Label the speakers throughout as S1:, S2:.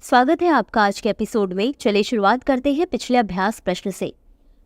S1: स्वागत है आपका आज के एपिसोड में। चलिए शुरुआत करते हैं पिछले अभ्यास प्रश्न से।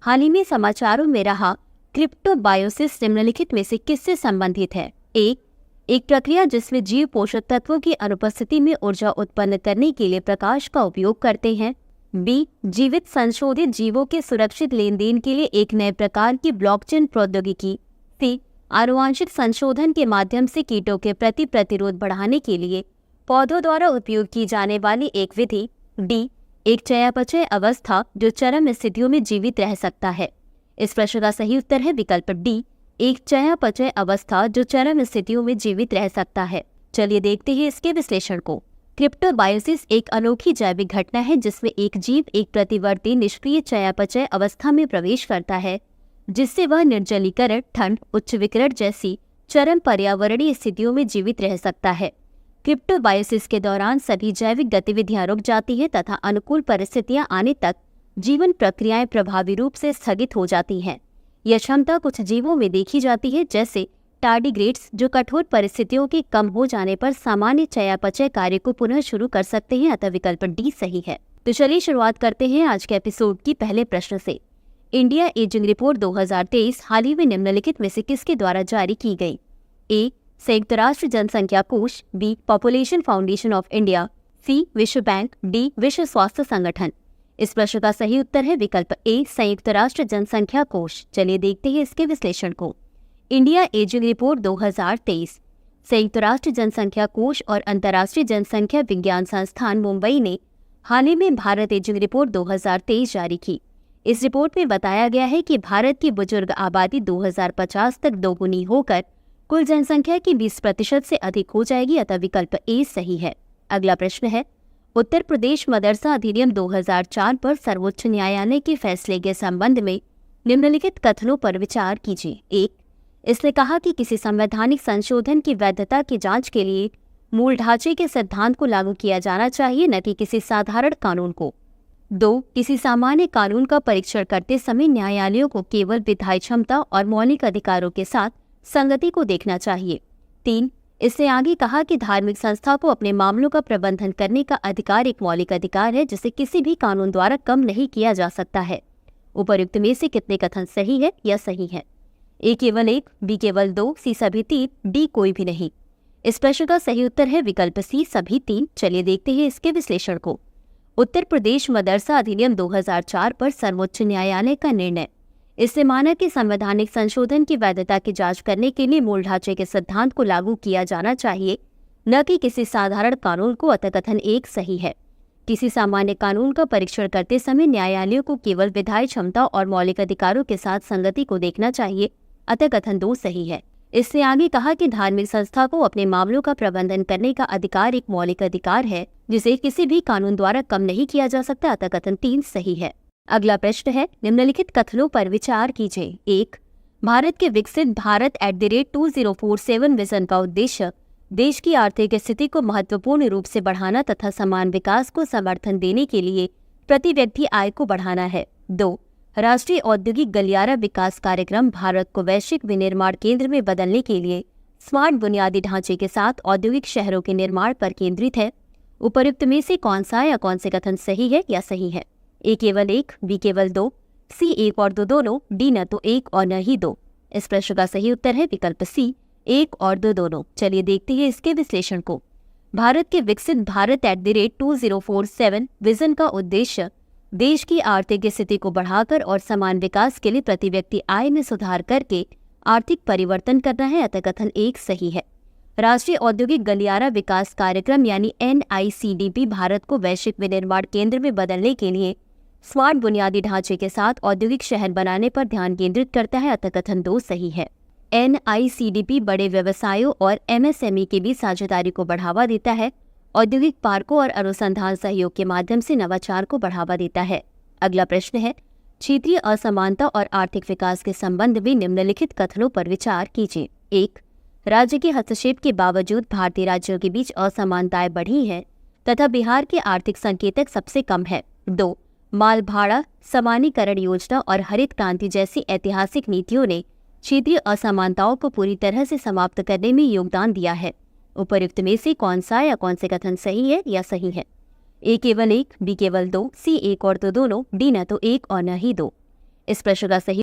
S1: हाल ही में समाचारों में रहा क्रिप्टोबायोसिस निम्नलिखित में से किससे संबंधित है? एक प्रक्रिया जिसमें जीव पोषक तत्वों की अनुपस्थिति में ऊर्जा उत्पन्न करने के लिए प्रकाश का उपयोग करते हैं। बी, जीवित संशोधित जीवों के सुरक्षित लेन देन के लिए एक नए प्रकार की ब्लॉकचेन प्रौद्योगिकी। सी, आनुवांशिक संशोधन के माध्यम से कीटों के प्रति प्रतिरोध बढ़ाने के लिए पौधों द्वारा उपयोग की जाने वाली एक विधि। डी, एक चयापचय अवस्था जो चरम स्थितियों में जीवित रह सकता है। इस प्रश्न का सही उत्तर है विकल्प डी, एक चयापचय अवस्था जो चरम स्थितियों में जीवित रह सकता है। चलिए देखते हैं इसके विश्लेषण को। क्रिप्टोबायोसिस एक अनोखी जैविक घटना है जिसमें एक जीव एक प्रतिवर्ती निष्क्रिय चयापचय अवस्था में प्रवेश करता है, जिससे वह निर्जलीकरण, ठंड, उच्च विकिरण जैसी चरम पर्यावरणीय स्थितियों में जीवित रह सकता है। क्रिप्टोबायोसिस के दौरान सभी जैविक गतिविधियां रुक जाती हैं तथा अनुकूल परिस्थितियां आने तक जीवन प्रक्रियाएं प्रभावी रूप से स्थगित हो जाती हैं। यह क्षमता कुछ जीवों में देखी जाती है, जैसे टार्डिग्रेड्स, जो कठोर परिस्थितियों के कम हो जाने पर सामान्य चयापचय कार्य को पुनः शुरू कर सकते हैं। अतः विकल्प डी सही है। तो चलिए शुरुआत करते हैं आज के एपिसोड की पहले प्रश्न से। इंडिया एजिंग रिपोर्ट 2023 हाल ही में निम्नलिखित में से किसके द्वारा जारी की गई? ए, संयुक्त राष्ट्र जनसंख्या कोष। B, population foundation of India. C, विश्व बैंक। डी, विश्व स्वास्थ्य संगठन। इस प्रश्न का सही उत्तर है विकल्प ए, संयुक्त राष्ट्र जनसंख्या कोष। चलिए देखते हैं इसके विश्लेषण को। इंडिया एजिंग रिपोर्ट 2023 संयुक्त राष्ट्र जनसंख्या कोष और अंतर्राष्ट्रीय जनसंख्या विज्ञान संस्थान मुंबई ने हाल ही में भारत एजिंग रिपोर्ट 2023 जारी की। इस रिपोर्ट में बताया गया है कि भारत की बुजुर्ग आबादी 2050 तक दोगुनी होकर कुल जनसंख्या की 20% से अधिक हो जाएगी। अतः विकल्प ए सही है। अगला प्रश्न है, उत्तर प्रदेश मदरसा अधिनियम 2004 पर सर्वोच्च न्यायालय के फैसले के संबंध में निम्नलिखित कथनों पर विचार कीजिए। एक, इसने कहा कि किसी संवैधानिक संशोधन की वैधता की जांच के लिए मूल ढांचे के सिद्धांत को लागू किया जाना चाहिए, न कि किसी साधारण कानून को। दो, किसी सामान्य कानून का परीक्षण करते समय न्यायालयों को केवल विधायी क्षमता और मौलिक अधिकारों के साथ संगति को देखना चाहिए। तीन, इसने आगे कहा कि धार्मिक संस्था को अपने मामलों का प्रबंधन करने का अधिकार एक मौलिक अधिकार है जिसे किसी भी कानून द्वारा कम नहीं किया जा सकता है। उपर्युक्त में से कितने कथन सही है या सही है? ए केवल एक, बी केवल दो, सी सभी तीन, डी कोई भी नहीं। इस प्रश्न का सही उत्तर है विकल्प सी, सभी तीन। चलिए देखते हैं इसके विश्लेषण को। उत्तर प्रदेश मदरसा अधिनियम 2004 पर सर्वोच्च न्यायालय का निर्णय। इससे माना कि संवैधानिक संशोधन की वैधता की जांच करने के लिए मूल ढांचे के सिद्धांत को लागू किया जाना चाहिए, न कि किसी साधारण कानून को। अतः कथन एक सही है। किसी सामान्य कानून का परीक्षण करते समय न्यायालयों को केवल विधायी क्षमता और मौलिक अधिकारों के साथ संगति को देखना चाहिए। अतः कथन दो सही है। इससे आगे कहा कि धार्मिक संस्था को अपने मामलों का प्रबंधन करने का अधिकार एक मौलिक अधिकार है जिसे किसी भी कानून द्वारा कम नहीं किया जा सकता। अतः कथन तीन सही है। अगला प्रश्न है, निम्नलिखित कथनों पर विचार कीजिए। एक, भारत के विकसित भारत @2047 विजन का उद्देश्य देश की आर्थिक स्थिति को महत्वपूर्ण रूप से बढ़ाना तथा समान विकास को समर्थन देने के लिए प्रति व्यक्ति आय को बढ़ाना है। दो, राष्ट्रीय औद्योगिक गलियारा विकास कार्यक्रम भारत को वैश्विक विनिर्माण केंद्र में बदलने के लिए स्मार्ट बुनियादी ढांचे के साथ औद्योगिक शहरों के निर्माण पर केंद्रित है। उपर्युक्त में से कौन सा या कौन से कथन सही है या सही है? ए केवल एक, बी केवल दो, सी एक और दो दोनों, डी न तो एक और न ही दो। इस प्रश्न का सही उत्तर है विकल्प सी, एक और दो दोनों। चलिए देखते हैं इसके विश्लेषण को। भारत के विकसित भारत @2047 विजन का उद्देश्य देश की आर्थिक स्थिति को बढ़ाकर और समान विकास के लिए प्रति व्यक्ति आय में सुधार करके आर्थिक परिवर्तन करना है। अतः कथन एक सही है। राष्ट्रीय औद्योगिक गलियारा विकास कार्यक्रम यानी NICDP भारत को वैश्विक विनिर्माण केंद्र में बदलने के लिए स्मार्ट बुनियादी ढांचे के साथ औद्योगिक शहर बनाने पर ध्यान केंद्रित करता है। अतः कथन दो सही है। NICDP बड़े व्यवसायों और MSME के बीच साझेदारी को बढ़ावा देता है, औद्योगिक पार्कों और अनुसंधान सहयोग के माध्यम से नवाचार को बढ़ावा देता है। अगला प्रश्न है, क्षेत्रीय असमानता और आर्थिक विकास के संबंध में निम्नलिखित कथनों पर विचार कीजिए। एक, राज्य के हस्तक्षेप के बावजूद भारतीय राज्यों के बीच असमानताएं बढ़ी हैं तथा बिहार के आर्थिक संकेतक सबसे कम है। दो, माल भाड़ा समानीकरण योजना और हरित क्रांति जैसी ऐतिहासिक नीतियों ने क्षेत्रीय असमानताओं को पूरी तरह से समाप्त करने में योगदान दिया है। उपर्युक्त में से कौन सा या कौन से कथन सही है या सही है? ए केवल 1, बी केवल 2, सी 1 और तो दोनों, डी न तो 1 और न ही 2। इस प्रश्न का सही